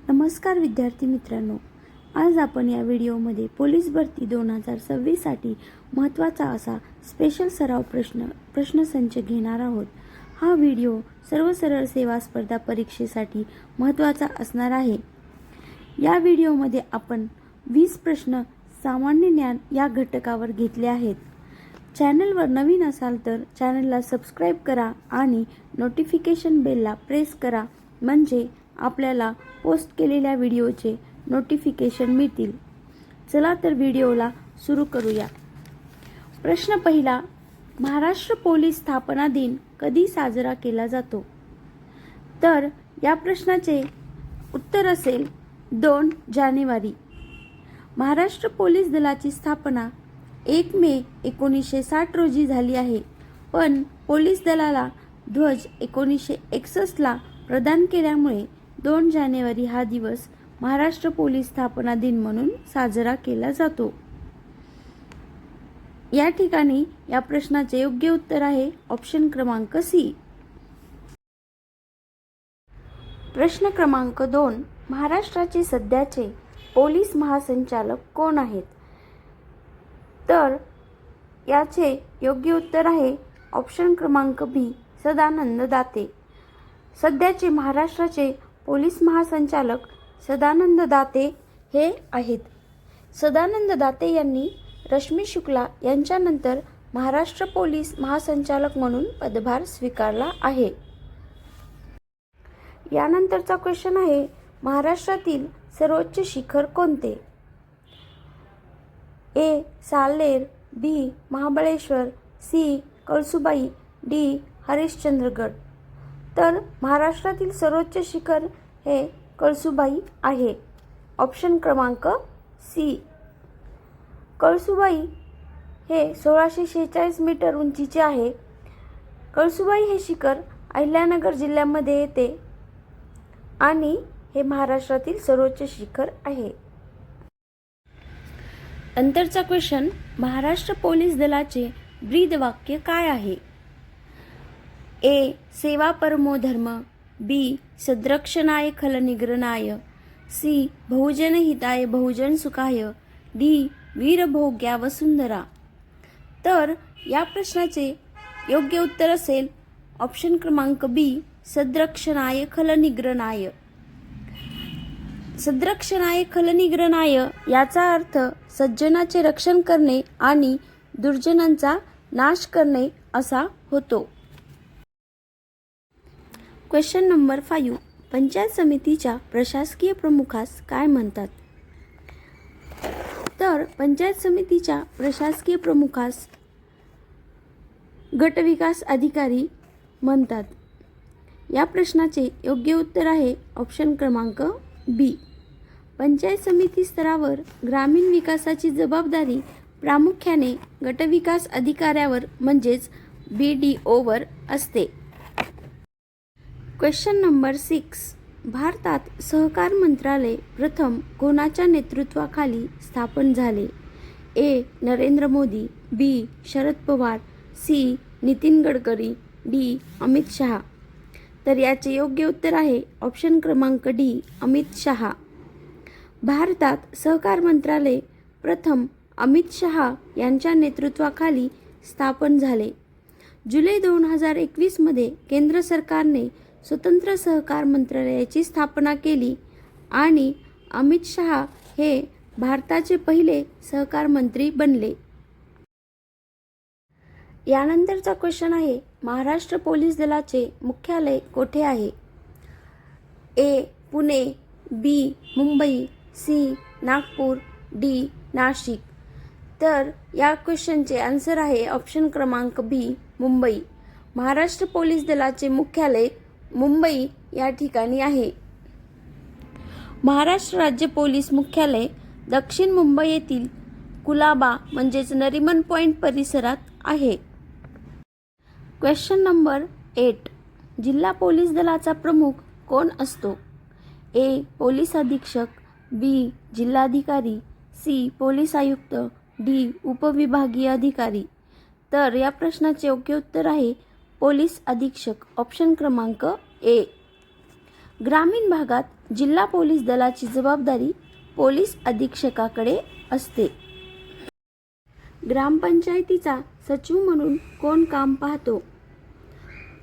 नमस्कार विद्यार्थी मित्रांनो, आज आपण या व्हिडिओमध्ये पोलीस भरती 2026 साठी महत्त्वाचा असा स्पेशल सराव प्रश्नसंच घेणार आहोत। हा व्हिडिओ सर्व सरळ सेवा स्पर्धा परीक्षेसाठी महत्त्वाचा असणार आहे। या व्हिडिओमध्ये आपण 20 प्रश्न सामान्य ज्ञान या घटकावर घेतले आहेत। चॅनलवर नवीन असाल तर चॅनलला सबस्क्राइब करा आणि नोटिफिकेशन बेलला प्रेस करा, म्हणजे आपल्याला पोस्ट केलेल्या व्हिडिओचे नोटिफिकेशन मिळतील। चला तर व्हिडिओला सुरू करूया। प्रश्न पहिला, महाराष्ट्र पोलीस स्थापना दिन कधी साजरा केला जातो? तर या प्रश्नाचे उत्तर असेल 2 जानेवारी। महाराष्ट्र पोलीस दलाची स्थापना 1 मे 1960 रोजी झाली आहे, पण पोलीस दलाला ध्वज 1961 ला प्रदान केल्यामुळे 2 जानेवारी हा दिवस महाराष्ट्र पोलीस स्थापना दिन म्हणून साजरा केला जातो। या ठिकाणी या प्रश्नाचे योग्य उत्तर आहे ऑप्शन क्रमांक सी। प्रश्न क्रमांक 2, महाराष्ट्राचे सध्याचे पोलीस महासंचालक कोण आहेत? तर याचे योग्य उत्तर आहे ऑप्शन क्रमांक बी, सदानंद दाते। सध्याचे महाराष्ट्राचे पोलीस महासंचालक सदानंद दाते हे आहेत। सदानंद दाते यांनी रश्मी शुक्ला यांच्यानंतर महाराष्ट्र पोलीस महासंचालक म्हणून पदभार स्वीकारला आहे। यानंतरचा क्वेश्चन आहे, महाराष्ट्रातील सर्वोच्च शिखर कोणते? ए. साल्हेर, बी. महाबळेश्वर, सी. कळसुबाई, डी. हरिश्चंद्रगड। तर महाराष्ट्रातील सर्वोच्च शिखर हे कळसुबाई आहे, ऑप्शन क्रमांक सी। कळसुबाई हे 1646 मीटर उंचीचे आहे। कळसुबाई हे शिखर अहिल्यानगर जिल्ह्यामध्ये येते आणि हे महाराष्ट्रातील सर्वोच्च शिखर आहे। नंतरचा क्वेश्चन, महाराष्ट्र पोलीस दलाचे ब्रीद वाक्य काय आहे? ए. सेवा परमो धर्म, बी. सद्रक्षणाय खलनिग्रहणाय, सी. बहुजन हिताय बहुजन सुखाय, डी. वीरभोग्या वसुंधरा। तर या प्रश्नाचे योग्य उत्तर असेल ऑप्शन क्रमांक बी, सद्रक्षणाय खलनिग्रहणाय। सद्रक्षणाय खलनिग्रहणाय याचा अर्थ सज्जनाचे रक्षण करणे आणि दुर्जनांचा नाश करणे असा होतो। क्वेश्चन नंबर 5, पंचायत समितीच्या प्रशासकीय प्रमुखास काय म्हणतात? तर पंचायत समितीच्या प्रशासकीय प्रमुखास गट विकास अधिकारी म्हणतात। या प्रश्नाचे योग्य उत्तर आहे ऑप्शन क्रमांक बी। पंचायत समिती स्तरावर ग्रामीण विकासाची जबाबदारी प्रामुख्याने गटविकास अधिकाऱ्यावर म्हणजेच BDOवर असते। क्वेश्चन नंबर 6, भारतात सहकार मंत्रालय प्रथम कोणाच्या नेतृत्वाखाली स्थापन झाले? ए. नरेंद्र मोदी, बी. शरद पवार, सी. नितीन गडकरी, डी. अमित शहा। तर याचे योग्य उत्तर आहे ऑप्शन क्रमांक डी, अमित शहा। भारतात सहकार मंत्रालय प्रथम अमित शहा यांच्या नेतृत्वाखाली स्थापन झाले। जुलै 2021 मध्ये केंद्र सरकारने स्वतंत्र सहकार मंत्रालयाची स्थापना केली आणि अमित शहा हे भारताचे पहिले सहकार मंत्री बनले। यानंतरचा क्वेश्चन आहे, महाराष्ट्र पोलीस दलाचे मुख्यालय कोठे आहे? ए. पुणे, बी. मुंबई, सी. नागपूर, डी. नाशिक। तर या क्वेश्चनचे आन्सर आहे ऑप्शन क्रमांक बी, मुंबई। महाराष्ट्र पोलीस दलाचे मुख्यालय मुंबई या ठिकाणी आहे। महाराष्ट्र राज्य पोलीस मुख्यालय दक्षिण मुंबई येथील कुलाबा म्हणजेच नरिमन पॉइंट परिसरात आहे। क्वेश्चन नंबर 8, जिल्हा पोलीस दलाचा प्रमुख कोण असतो? ए. पोलीस अधीक्षक, बी. जिल्हाधिकारी, सी. पोलीस आयुक्त, डी. उपविभागीय अधिकारी। तर या प्रश्नाचे योग्य उत्तर आहे पोलीस अधीक्षक, ऑप्शन क्रमांक ए। ग्रामीण भागात जिल्हा पोलीस दलाची जबाबदारी पोलीस अधीक्षकाकडे असते. ग्रामपंचायतीचा सचिव म्हणून कोण काम पाहतो?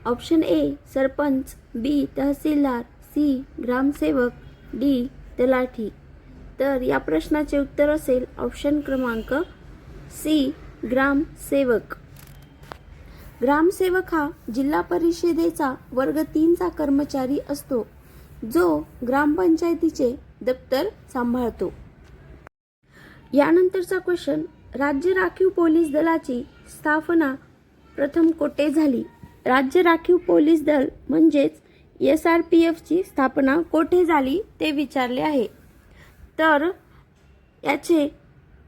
Option A sarpanch, B tehsildar, C ग्रामसेवक, डी तलाठी. तर या प्रश्नाचे उत्तर असेल ऑप्शन क्रमांक सी ग्रामसेवक. ग्रामसेवक हा जिल्हा परिषदेचा वर्ग 3 चा कर्मचारी असतो, जो ग्रामपंचायतीचे दप्तर सांभाळतो. यानंतरचा क्वेश्चन, राज्य राखीव पोलीस दलाची स्थापना प्रथम कोठे झाली? राज्य राखीव पोलीस दल म्हणजेच SRPF ची स्थापना कोठे झाली ते विचारले आहे. तर याचे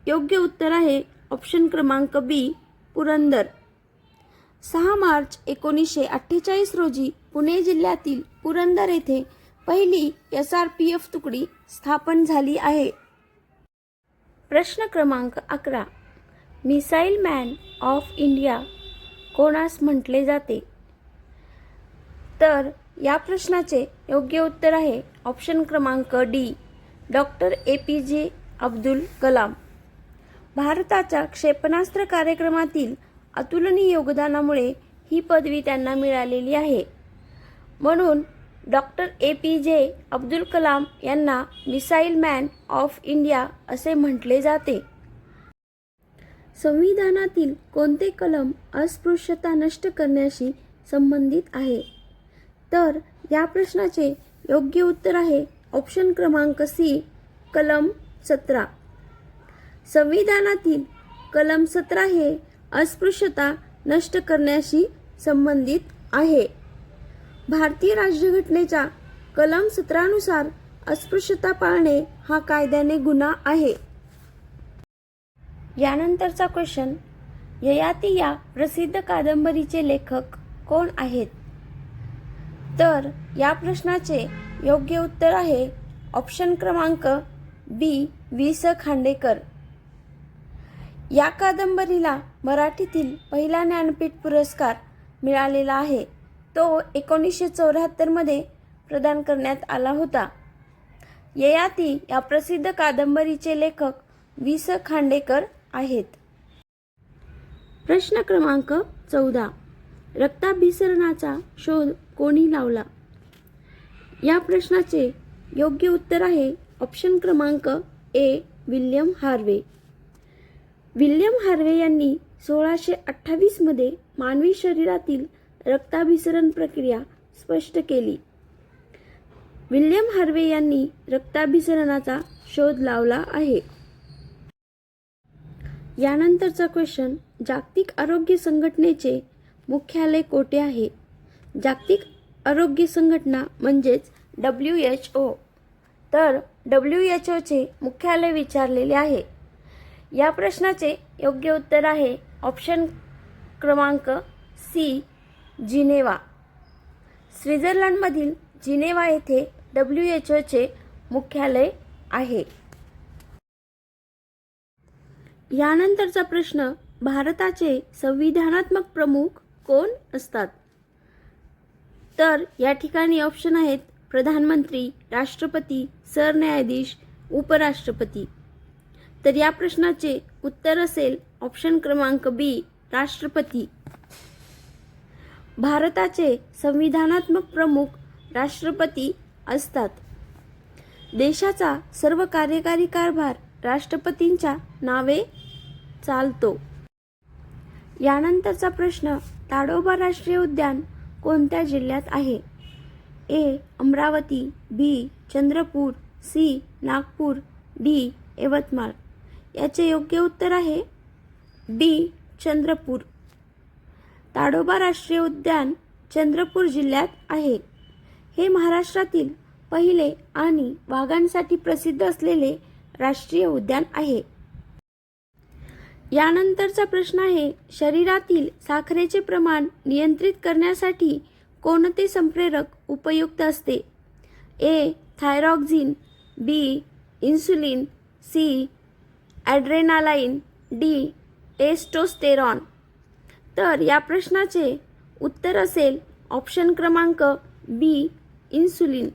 योग्य उत्तर आहे ऑप्शन क्रमांक बी पुरंदर. 6 मार्च 1948 रोजी पुणे जिल्ह्यातील पुरंदर येथे पहिली SRPF तुकडी स्थापन झाली आहे. प्रश्न क्रमांक 11, मिसाईल मॅन ऑफ इंडिया कोणास म्हटले जाते? तर या प्रश्नाचे योग्य उत्तर आहे ऑप्शन क्रमांक D doctor APJ Abdul Kalam. भारताच्या क्षेपणास्त्र कार्यक्रमातील अतुलनीय योगदानामुळे ही पदवी त्यांना मिळालेली आहे. म्हणून डॉक्टर APJ अब्दुल कलाम यांना मिसाईल मॅन ऑफ इंडिया असे म्हटले जाते. संविधानातील कोणते कलम अस्पृश्यता नष्ट करण्याशी संबंधित आहे? तर या प्रश्नाचे योग्य उत्तर आहे ऑप्शन क्रमांक सी कलम 17. संविधानातील कलम 17 हे अस्पृश्यता नष्ट करण्याशी संबंधित आहे. भारतीय राज्यघटनेच्या कलम 17 नुसार अस्पृश्यता पाळणे हा कायद्याने गुन्हा आहे. यानंतरचा क्वेश्चन, ययाती या प्रसिद्ध कादंबरीचे लेखक कोण आहेत? तर या प्रश्नाचे योग्य उत्तर आहे ऑप्शन क्रमांक बी वि.स. खांडेकर. या कादंबरीला मराठीतील पहिला ज्ञानपीठ पुरस्कार मिळालेला आहे. तो 1974 मध्ये प्रदान करण्यात आला होता. ययाती या प्रसिद्ध कादंबरीचे लेखक वि.स. खांडेकर आहेत. प्रश्न क्रमांक 14, रक्ताभिसरणाचा शोध कोणी लावला? या प्रश्नाचे योग्य उत्तर आहे ऑप्शन क्रमांक ए विल्यम हार्वे. विल्यम हार्वे यांनी 1628 मध्ये मानवी शरीरातील रक्ताभिसरण प्रक्रिया स्पष्ट केली. विल्यम हार्वे यांनी रक्ताभिसरणाचा शोध लावला आहे. यानंतरचा क्वेश्चन, जागतिक आरोग्य संघटनेचे मुख्यालय कोठे आहे? जागतिक आरोग्य संघटना म्हणजेच WHO. तर WHO चे मुख्यालय विचारलेले आहे. या प्रश्नाचे योग्य उत्तर आहे ऑप्शन क्रमांक सी जिनेवा. स्वित्झर्लंडमधील जिनेवा येथे WHO चे मुख्यालय आहे. यानंतरचा प्रश्न, भारताचे संविधानात्मक प्रमुख कोण असतात? तर या ठिकाणी ऑप्शन आहेत प्रधानमंत्री, राष्ट्रपती, सरन्यायाधीश, उपराष्ट्रपती. तर या प्रश्नाचे उत्तर असेल ऑप्शन क्रमांक बी राष्ट्रपती. भारताचे संविधानात्मक प्रमुख राष्ट्रपती असतात. देशाचा सर्व कार्यकारी कारभार राष्ट्रपतींच्या नावे चालतो. यानंतरचा प्रश्न, ताडोबा राष्ट्रीय उद्यान कोणत्या जिल्ह्यात आहे? ए अमरावती, बी चंद्रपूर, सी नागपूर, डी यवतमाळ. याचे योग्य उत्तर आहे डी चंद्रपूर. ताडोबा राष्ट्रीय उद्यान चंद्रपूर जिल्ह्यात आहे. हे महाराष्ट्रातील पहिले आणि वाघांसाठी प्रसिद्ध असलेले राष्ट्रीय उद्यान आहे. यानंतरचा प्रश्न आहे, शरीरातील साखरेचे प्रमाण नियंत्रित करण्यासाठी कोणते संप्रेरक उपयुक्त असते? ए थायरॉक्सिन, बी इन्सुलिन, सी ॲड्रेनालाइन, डी टेस्टोस्टेरॉन. तर या प्रश्नाचे उत्तर असेल ऑप्शन क्रमांक बी इन्सुलिन.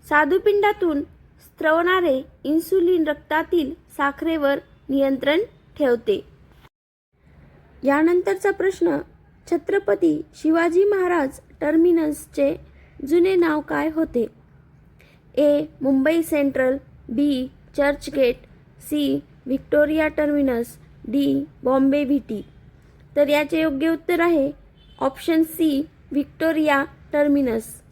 स्वादुपिंडातून स्त्रवणारे इन्सुलिन रक्तातील साखरेवर नियंत्रण ठेवते. यानंतरचा प्रश्न, छत्रपती शिवाजी महाराज टर्मिनसचे जुने नाव काय होते? A. Mumbai central, B. Churchgate, C. Victoria terminus, D. Bombay VT. तर याचे योग्य उत्तर आहे ऑप्शन सी, व्हिक्टोरिया टर्मिनस.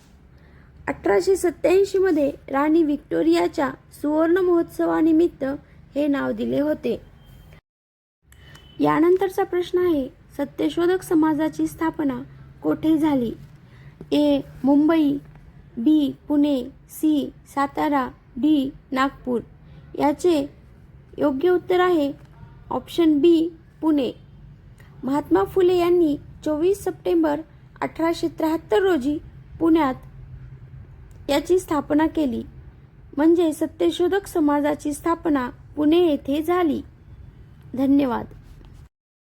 1887 मध्ये राणी व्हिक्टोरियाच्या सुवर्ण महोत्सवानिमित्त हे नाव दिले होते. यानंतरचा प्रश्न आहे, सत्यशोधक समाजाची स्थापना कोठे झाली? ए. मुंबई, बी. पुणे, सी. सातारा, डी. नागपूर. याचे योग्य उत्तर आहे ऑप्शन बी, पुणे. महात्मा फुले यांनी 24 सप्टेंबर 1873 रोजी पुण्यात याची स्थापना केली. म्हणजे सत्यशोधक समाजाची स्थापना पुणे येथे झाली. धन्यवाद.